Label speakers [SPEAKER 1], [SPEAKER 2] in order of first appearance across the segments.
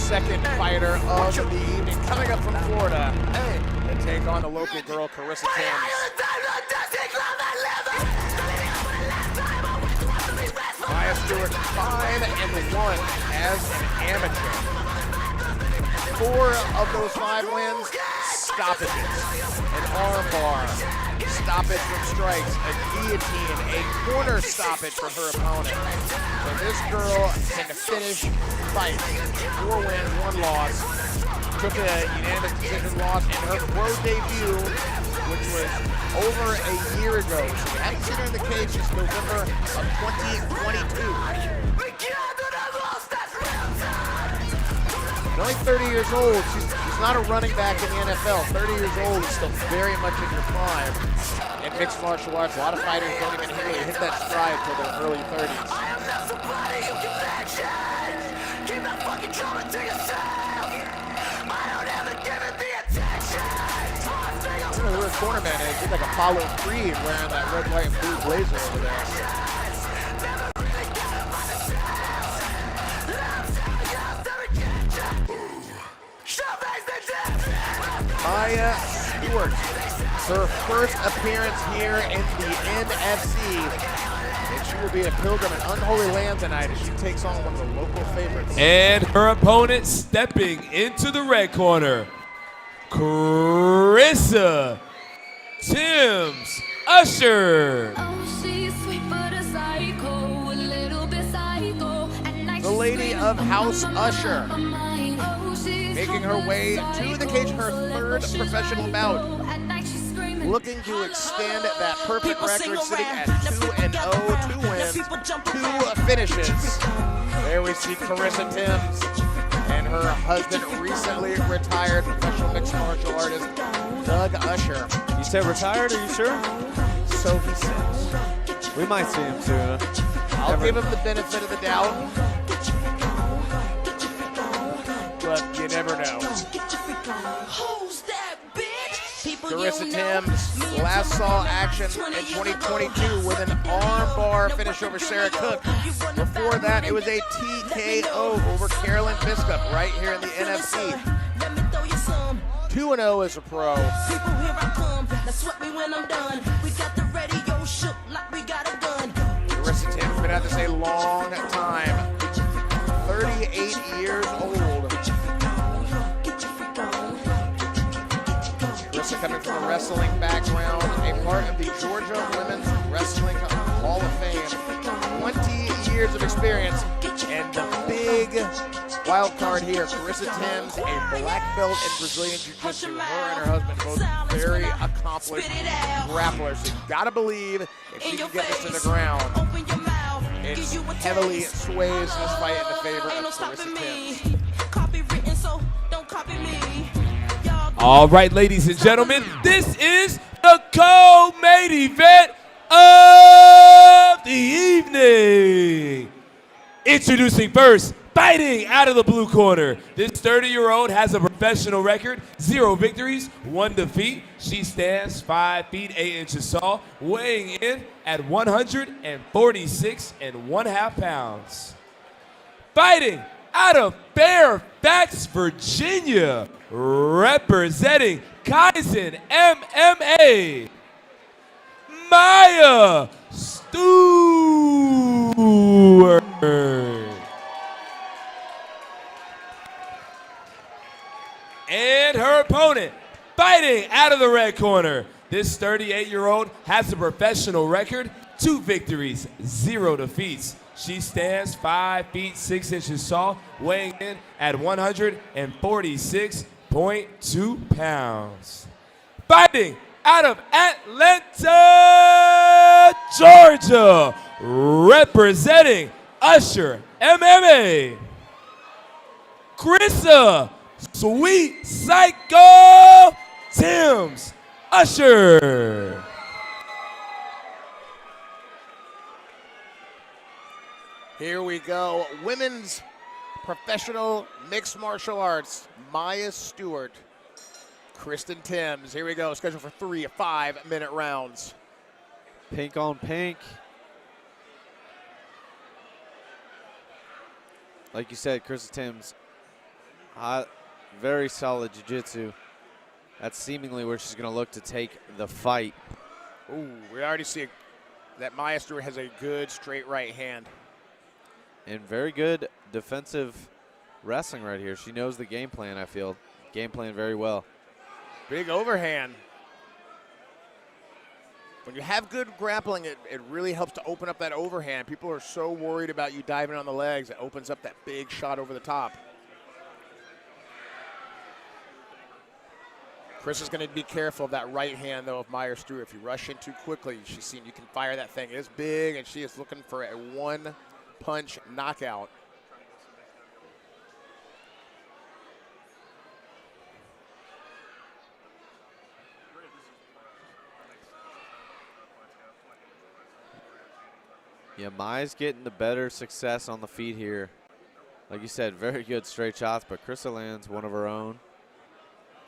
[SPEAKER 1] second fighter of the evening, coming up from Florida to take on the local girl, Carissa Timms. Maya Stewart 5-1 as an amateur. 4 of those 5 wins, stoppages, an arm bar, stoppage from strikes, a guillotine, a corner stoppage from her opponent. So this girl can finish fights. 4 wins, 1 loss. Took a unanimous decision loss in her pro debut, which was over a year ago. So we haven't seen her in the cage since November of 2022. At only 30 years old, she's not a running back in the NFL. 30 years old is still very much in your prime. In mixed martial arts, a lot of fighters don't even really hit that stride until their early 30s. There was a cornerman, and it looked like Apollo Creed wearing that red, white, and blue blazer over there. Maya Stewart, her first appearance here in the NFC, and she will be a pilgrim in Unholy Land tonight as she takes on one of the local favorites.
[SPEAKER 2] And her opponent stepping into the red corner, Carissa Timms Usher.
[SPEAKER 1] The lady of House Usher, making her way to the cage, her 3rd professional bout. Looking to extend that perfect record, sitting at 2-0, 2 wins, 2 finishes. There we see Carissa Timms and her husband, recently retired professional mixed martial artist, Doug Usher.
[SPEAKER 3] You said retired, are you sure?
[SPEAKER 1] So he says.
[SPEAKER 3] We might see him soon.
[SPEAKER 1] I'll give him the benefit of the doubt, but you never know. Carissa Timms last saw action in 2022 with an armbar finish over Sarah Cook. Before that, it was a TKO over Carolyn Biscup right here in the NFC. 2-0 as a pro. Carissa Timms been at this a long time. 38 years old. Carissa coming from a wrestling background, a part of the Georgia Women's Wrestling Hall of Fame. 20 years of experience, and the big wild card here, Carissa Timms, a black belt in Brazilian Jiu-Jitsu. Her and her husband both very accomplished grapplers. So you gotta believe if she can get this to the ground, it heavily sways this fight in the favor of Carissa Timms.
[SPEAKER 2] All right, ladies and gentlemen, this is the co-main event of the evening. Introducing first, fighting out of the blue corner. This 30-year-old has a professional record, 0 victories, 1 defeat. She stands 5 feet 8 inches tall, weighing in at 146.5 pounds. Fighting out of Fairfax, Virginia, representing Kaizen MMA, Maya Stewart. And her opponent, fighting out of the red corner. This 38-year-old has a professional record, 2 victories, 0 defeats. She stands 5 feet 6 inches tall, weighing in at 146.2 pounds. Fighting out of Atlanta, Georgia, representing Usher MMA, Carissa Sweet Psycho Timms Usher.
[SPEAKER 1] Here we go. Women's professional mixed martial arts. Maya Stewart, Kristen Timms. Here we go. Scheduled for 3 5-minute rounds.
[SPEAKER 3] Pink on pink. Like you said, Carissa Timms Very solid jiu-jitsu. That's seemingly where she's going to look to take the fight.
[SPEAKER 1] Ooh, we already see that Maya Stewart has a good straight right hand.
[SPEAKER 3] And very good defensive wrestling right here. She knows the game plan, I feel. Game plan very well.
[SPEAKER 1] Big overhand. When you have good grappling, it really helps to open up that overhand. People are so worried about you diving on the legs. It opens up that big shot over the top. Chris is going to be careful of that right hand, though, of Maya Stewart. If you rush in too quickly, she's seen you can fire that thing. It's big, and she is looking for a one-punch knockout.
[SPEAKER 3] Yeah, Maya's getting the better success on the feet here. Like you said, very good straight shots, but Krista lands one of her own.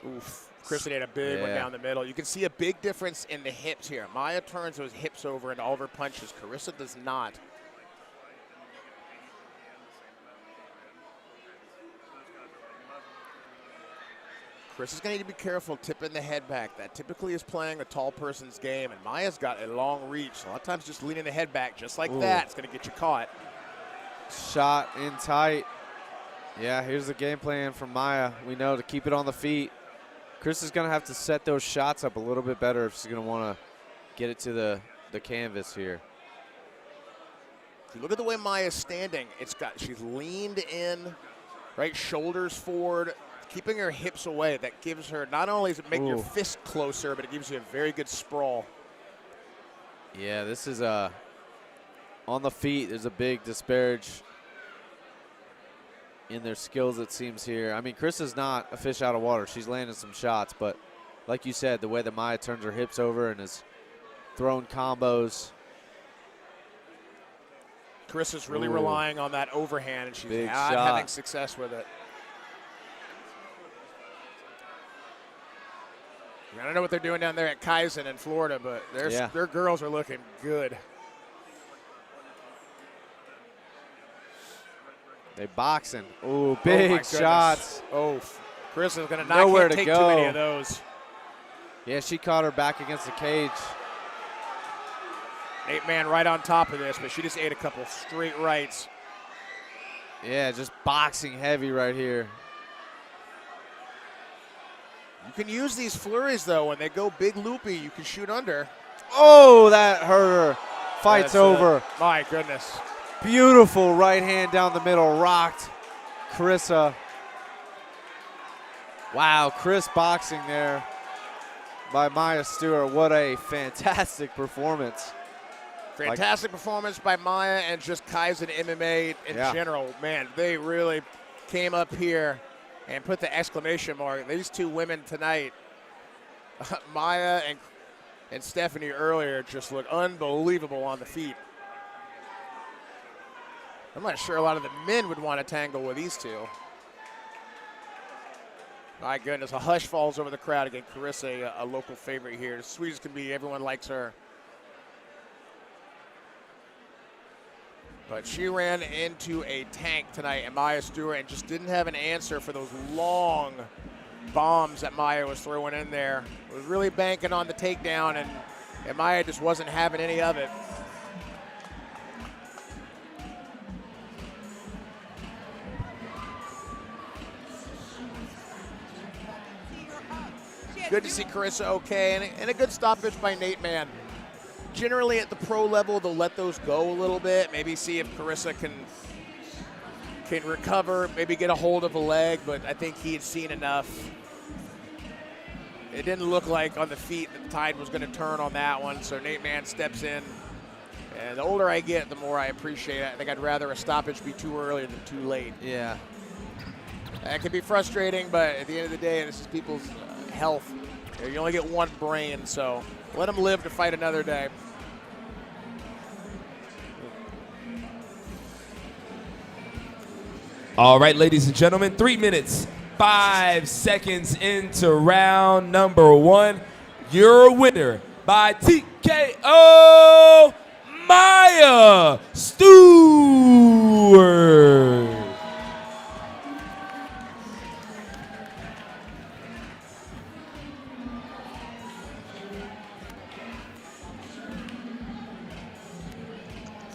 [SPEAKER 1] Oof. Krista did a big one down the middle. You can see a big difference in the hips here. Maya turns those hips over into all of her punches. Carissa does not. Chris is going to need to be careful tipping the head back. That typically is playing a tall person's game, and Maya's got a long reach. So a lot of times just leaning the head back just like that, it's going to get you caught.
[SPEAKER 3] Shot in tight. Yeah, here's the game plan from Maya. We know to keep it on the feet. Chris is going to have to set those shots up a little bit better if she's going to want to get it to the canvas here.
[SPEAKER 1] If you look at the way Maya's standing, she's leaned in, right, shoulders forward, keeping her hips away. That gives her, not only does it make your fist closer, but it gives you a very good sprawl.
[SPEAKER 3] Yeah, this is on the feet. There's a big disparage in their skills, it seems here. I mean, Chris is not a fish out of water. She's landing some shots, but like you said, the way that Maya turns her hips over and is throwing combos.
[SPEAKER 1] Chris is really relying on that overhand, and she's
[SPEAKER 3] big
[SPEAKER 1] not
[SPEAKER 3] shot.
[SPEAKER 1] having success with it. I don't know what they're doing down there at Kaizen in Florida, but their girls are looking good.
[SPEAKER 3] They boxing. Ooh, big shots.
[SPEAKER 1] Oh, Chris is going to not take too many of those.
[SPEAKER 3] Yeah, she caught her back against the cage.
[SPEAKER 1] 8-man right on top of this, but she just ate a couple straight rights.
[SPEAKER 3] Yeah, just boxing heavy right here.
[SPEAKER 1] You can use these flurries, though. When they go big loopy, you can shoot under.
[SPEAKER 3] Oh, that hurt her. Fight's over.
[SPEAKER 1] My goodness.
[SPEAKER 3] Beautiful right hand down the middle, rocked Carissa. Wow, Chris boxing there by Maya Stewart. What a fantastic performance.
[SPEAKER 1] Fantastic performance by Maya and just Kaizen MMA in general. Man, they really came up here and put the exclamation mark. These two women tonight, Maya and Stephanie earlier, just look unbelievable on the feet. I'm not sure a lot of the men would want to tangle with these two. My goodness, a hush falls over the crowd. Again, Carissa, a local favorite here. As sweet as can be, everyone likes her. But she ran into a tank tonight, and Maya Stewart, and just didn't have an answer for those long bombs that Maya was throwing in there. Was really banking on the takedown, and Maya just wasn't having any of it. Good to see Carissa okay, and a good stoppage by Nate Mann. Generally at the pro level, they'll let those go a little bit, maybe see if Carissa can recover, maybe get a hold of a leg, but I think he had seen enough. It didn't look like on the feet that the tide was going to turn on that one, so Nate Mann steps in. And the older I get, the more I appreciate it. I think I'd rather a stoppage be too early than too late.
[SPEAKER 3] Yeah.
[SPEAKER 1] That can be frustrating, but at the end of the day, this is people's health. You only get one brain, so let them live to fight another day.
[SPEAKER 2] All right, ladies and gentlemen, 3 minutes, 5 seconds into round number 1. Your winner by TKO, Maya Stewart.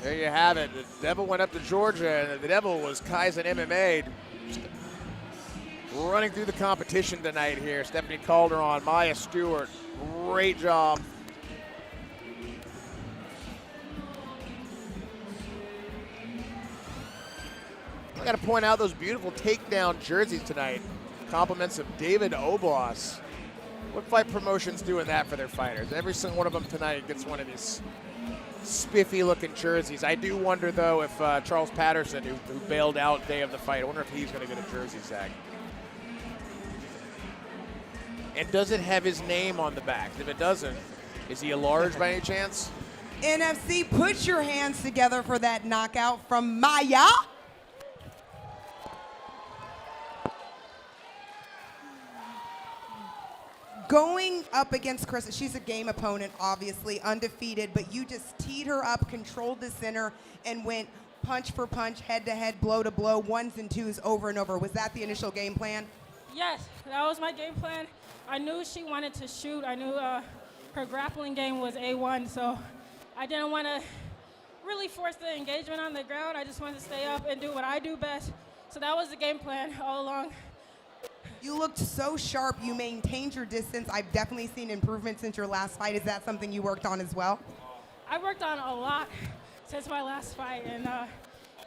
[SPEAKER 1] There you have it. The Devil went up to Georgia, and the Devil was Kaizen MMA. Just running through the competition tonight here. Stephanie Calderon, Maya Stewart, great job. I got to point out those beautiful takedown jerseys tonight. Compliments of David Oblas. What fight promotion's doing that for their fighters? Every single one of them tonight gets one of these spiffy-looking jerseys. I do wonder, though, if Charles Patterson, who bailed out day of the fight, I wonder if he's going to get a jersey, Zach. And does it have his name on the back? If it doesn't, is he a large by any chance?
[SPEAKER 4] NFC, put your hands together for that knockout from Maya. Going up against Chris, she's a game opponent, obviously, undefeated, but you just teed her up, controlled the center, and went punch for punch, head to head, blow to blow, ones and twos over and over. Was that the initial game plan?
[SPEAKER 5] Yes, that was my game plan. I knew she wanted to shoot. I knew her grappling game was A1, so I didn't want to really force the engagement on the ground. I just wanted to stay up and do what I do best. So that was the game plan all along.
[SPEAKER 4] You looked so sharp. You maintained your distance. I've definitely seen improvement since your last fight. Is that something you worked on as well?
[SPEAKER 5] I worked on a lot since my last fight, and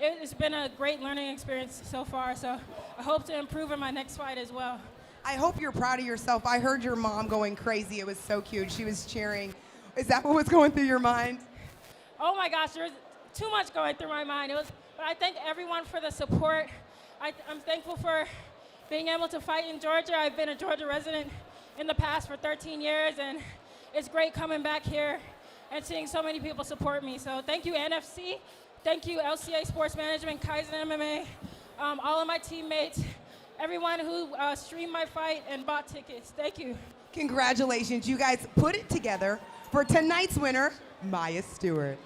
[SPEAKER 5] it's been a great learning experience so far, so I hope to improve in my next fight as well.
[SPEAKER 4] I hope you're proud of yourself. I heard your mom going crazy. It was so cute. She was cheering. Is that what was going through your mind?
[SPEAKER 5] Oh my gosh, there was too much going through my mind. But I thank everyone for the support. I'm thankful for being able to fight in Georgia. I've been a Georgia resident in the past for 13 years, and it's great coming back here and seeing so many people support me. So thank you, NFC. Thank you, LCA Sports Management, Kaizen MMA, all of my teammates, everyone who streamed my fight and bought tickets. Thank you.
[SPEAKER 4] Congratulations. You guys put it together for tonight's winner, Maya Stewart.